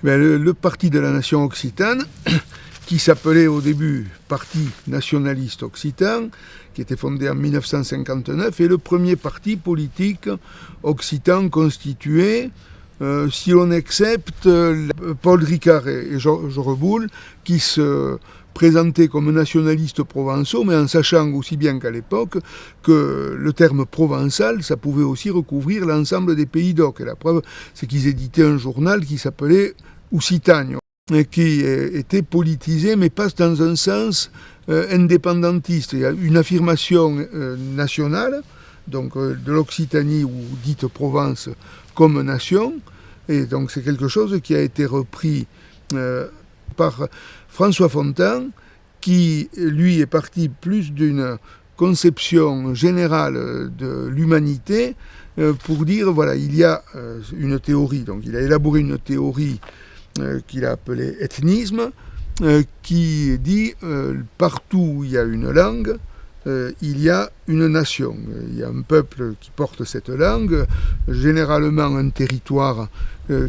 Le parti de la nation occitane, qui s'appelait au début Parti nationaliste occitan, qui était fondé en 1959, est le premier parti politique occitan constitué, si l'on accepte Paul Ricard et Georges Reboul, qui se présentaient comme nationalistes provençaux, mais en sachant aussi bien qu'à l'époque que le terme provençal, ça pouvait aussi recouvrir l'ensemble des pays d'Oc. Et la preuve, c'est qu'ils éditaient un journal qui s'appelait Occitanie, qui était politisé, mais pas dans un sens indépendantiste. Il y a une affirmation nationale, donc de l'Occitanie ou dite Provence comme nation, et donc c'est quelque chose qui a été repris par François Fontan, qui lui est parti plus d'une conception générale de l'humanité pour dire, voilà, il y a une théorie, donc il a élaboré une théorie qu'il a appelée ethnisme, qui dit partout où il y a une langue, il y a une nation, il y a un peuple qui porte cette langue, généralement un territoire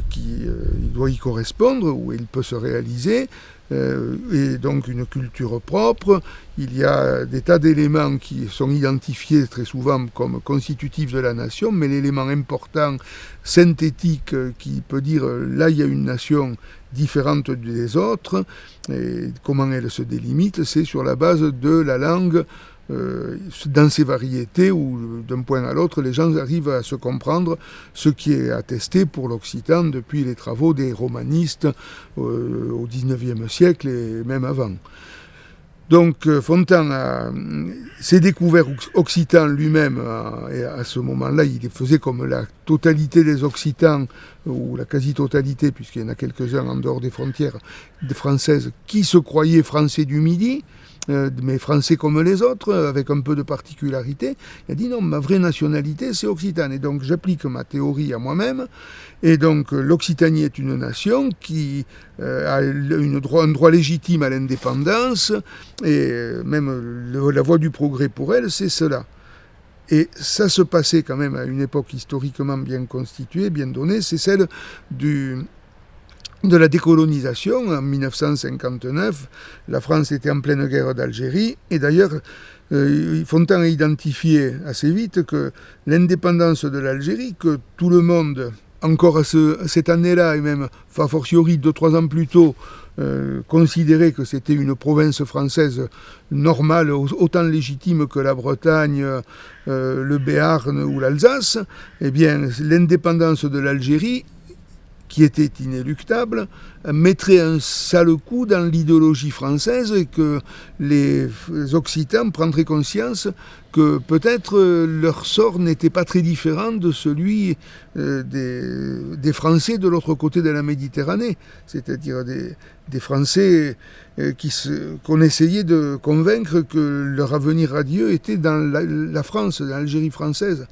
qui doit y correspondre, où il peut se réaliser, et donc une culture propre. Il y a des tas d'éléments qui sont identifiés très souvent comme constitutifs de la nation, mais l'élément important, synthétique, qui peut dire là il y a une nation différente des autres, et comment elle se délimite, c'est sur la base de la langue, dans ces variétés où d'un point à l'autre les gens arrivent à se comprendre, ce qui est attesté pour l'occitan depuis les travaux des romanistes au XIXe siècle et même avant. Donc Fontan s'est découvert occitan lui-même, et à ce moment-là il faisait comme la totalité des occitans, ou la quasi-totalité, puisqu'il y en a quelques-uns en dehors des frontières françaises qui se croyaient français du Midi, mais français comme les autres, avec un peu de particularité. Il a dit non, ma vraie nationalité c'est occitane, et donc j'applique ma théorie à moi-même, et donc l'Occitanie est une nation qui a un droit légitime à l'indépendance, et même la voie du progrès pour elle, c'est cela. Et ça se passait quand même à une époque historiquement bien constituée, bien donnée, c'est celle de la décolonisation. En 1959, la France était en pleine guerre d'Algérie, et d'ailleurs, Fontan a identifié assez vite que l'indépendance de l'Algérie, que tout le monde, encore à cette année-là, et même a fortiori 2-3 ans plus tôt, considérait que c'était une province française normale, autant légitime que la Bretagne, le Béarn ou l'Alsace, eh bien, l'indépendance de l'Algérie, qui était inéluctable, mettrait un sale coup dans l'idéologie française, et que les Occitans prendraient conscience que peut-être leur sort n'était pas très différent de celui des Français de l'autre côté de la Méditerranée, c'est-à-dire des Français qu'on essayait de convaincre que leur avenir radieux était dans la France, dans l'Algérie française.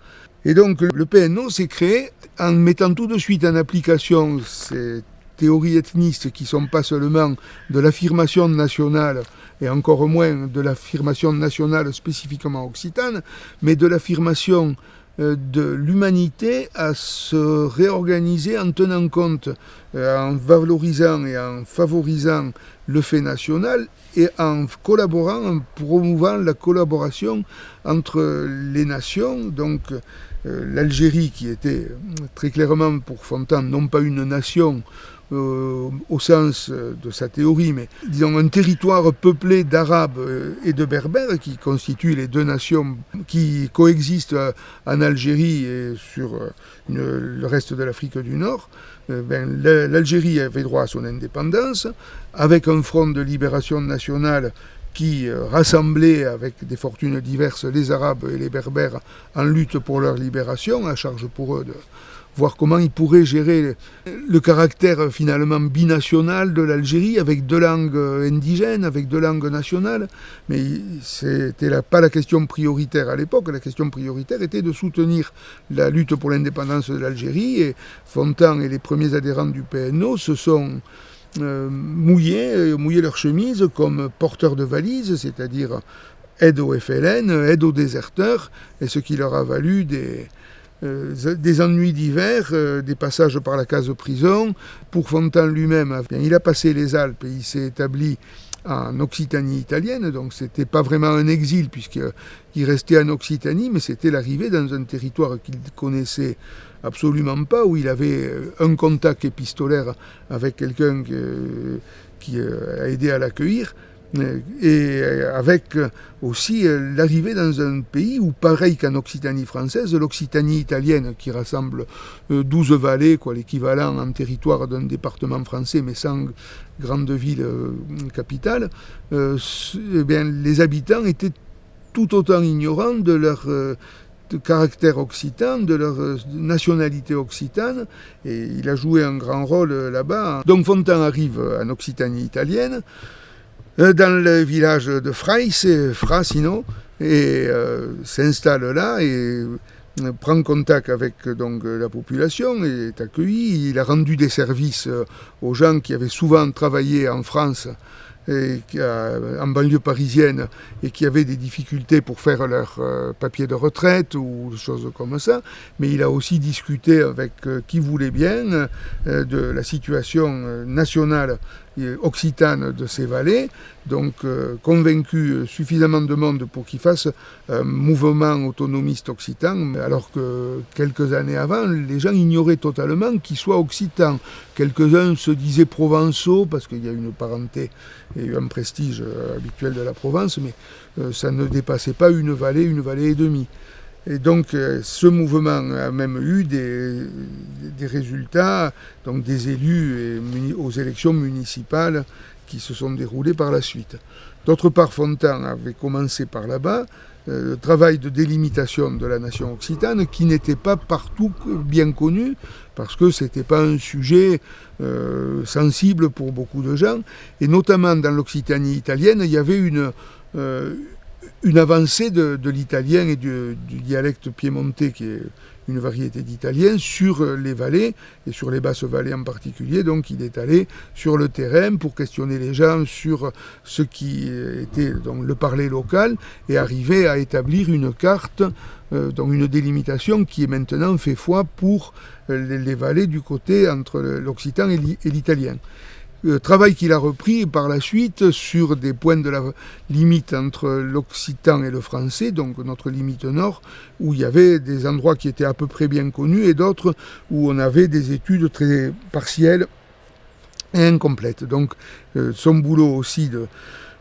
Et donc le PNO s'est créé en mettant tout de suite en application ces théories ethnistes qui ne sont pas seulement de l'affirmation nationale, et encore moins de l'affirmation nationale spécifiquement occitane, mais de l'affirmation de l'humanité à se réorganiser en tenant compte, en valorisant et en favorisant le fait national, et en collaborant, en promouvant la collaboration entre les nations. Donc l'Algérie, qui était très clairement pour Fontan non pas une nation au sens de sa théorie, mais disons un territoire peuplé d'Arabes et de Berbères, qui constituent les deux nations qui coexistent en Algérie et sur le reste de l'Afrique du Nord. L'Algérie avait droit à son indépendance, avec un front de libération nationale qui rassemblait avec des fortunes diverses les Arabes et les Berbères en lutte pour leur libération, à charge pour eux de voir comment ils pourraient gérer le caractère finalement binational de l'Algérie, avec deux langues indigènes, avec deux langues nationales. Mais c'était pas la question prioritaire à l'époque. La question prioritaire était de soutenir la lutte pour l'indépendance de l'Algérie, et Fontan et les premiers adhérents du PNO se sont mouillé leur chemise comme porteurs de valises, c'est-à-dire aide au FLN, aide aux déserteurs, et ce qui leur a valu des ennuis divers, des passages par la case prison. Pour Fontan lui-même, il a passé les Alpes et il s'est établi en Occitanie italienne, donc c'était pas vraiment un exil puisqu'il restait en Occitanie, mais c'était l'arrivée dans un territoire qu'il connaissait absolument pas, où il avait un contact épistolaire avec quelqu'un qui a aidé à l'accueillir, et avec aussi l'arrivée dans un pays où, pareil qu'en Occitanie française, l'Occitanie italienne, qui rassemble 12 vallées, l'équivalent en territoire d'un département français, mais sans grande ville capitale, les habitants étaient tout autant ignorants de leur de caractère occitan, de leur nationalité occitane, et il a joué un grand rôle là-bas. Donc Fontan arrive en Occitanie italienne, dans le village de Frasino, et s'installe là et prend contact avec la population et est accueilli. Il a rendu des services aux gens qui avaient souvent travaillé en France, en banlieue parisienne, et qui avaient des difficultés pour faire leur papier de retraite ou des choses comme ça. Mais il a aussi discuté avec qui voulait bien de la situation nationale occitane de ces vallées, donc convaincu suffisamment de monde pour qu'il fasse un mouvement autonomiste occitan, alors que quelques années avant, les gens ignoraient totalement qu'il soit occitan. Quelques-uns se disaient provençaux, parce qu'il y a une parenté et un prestige habituel de la Provence, mais ça ne dépassait pas une vallée et demie. Et donc ce mouvement a même eu des résultats, donc des élus aux élections municipales qui se sont déroulées par la suite. D'autre part, Fontan avait commencé par là-bas le travail de délimitation de la nation occitane, qui n'était pas partout bien connu, parce que ce n'était pas un sujet sensible pour beaucoup de gens, et notamment dans l'Occitanie italienne, il y avait une avancée de l'italien et du dialecte piémontais, qui est une variété d'italien, sur les vallées, et sur les basses vallées en particulier. Donc il est allé sur le terrain pour questionner les gens sur ce qui était le parler local, et arriver à établir une carte, donc une délimitation qui est maintenant fait foi pour les vallées du côté entre l'occitan et l'italien. Travail qu'il a repris par la suite sur des points de la limite entre l'occitan et le français, donc notre limite nord, où il y avait des endroits qui étaient à peu près bien connus et d'autres où on avait des études très partielles et incomplètes. Donc son boulot aussi de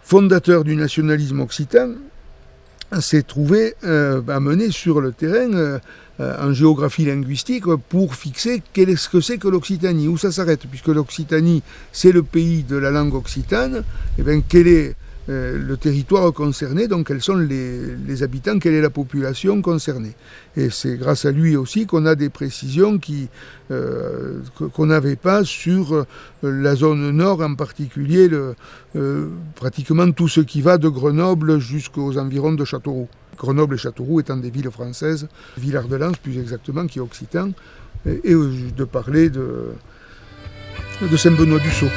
fondateur du nationalisme occitan s'est trouvé à mener sur le terrain en géographie linguistique pour fixer qu'est-ce que c'est que l'Occitanie, où ça s'arrête, puisque l'Occitanie c'est le pays de la langue occitane, et bien quel est le territoire concerné, donc quels sont les habitants, quelle est la population concernée. Et c'est grâce à lui aussi qu'on a des précisions qu'on n'avait pas sur la zone nord, en particulier pratiquement tout ce qui va de Grenoble jusqu'aux environs de Châteauroux. Grenoble et Châteauroux étant des villes françaises, Villard-de-Lans plus exactement, qui est occitan, et de parler de Saint-Benoît-du-Sault.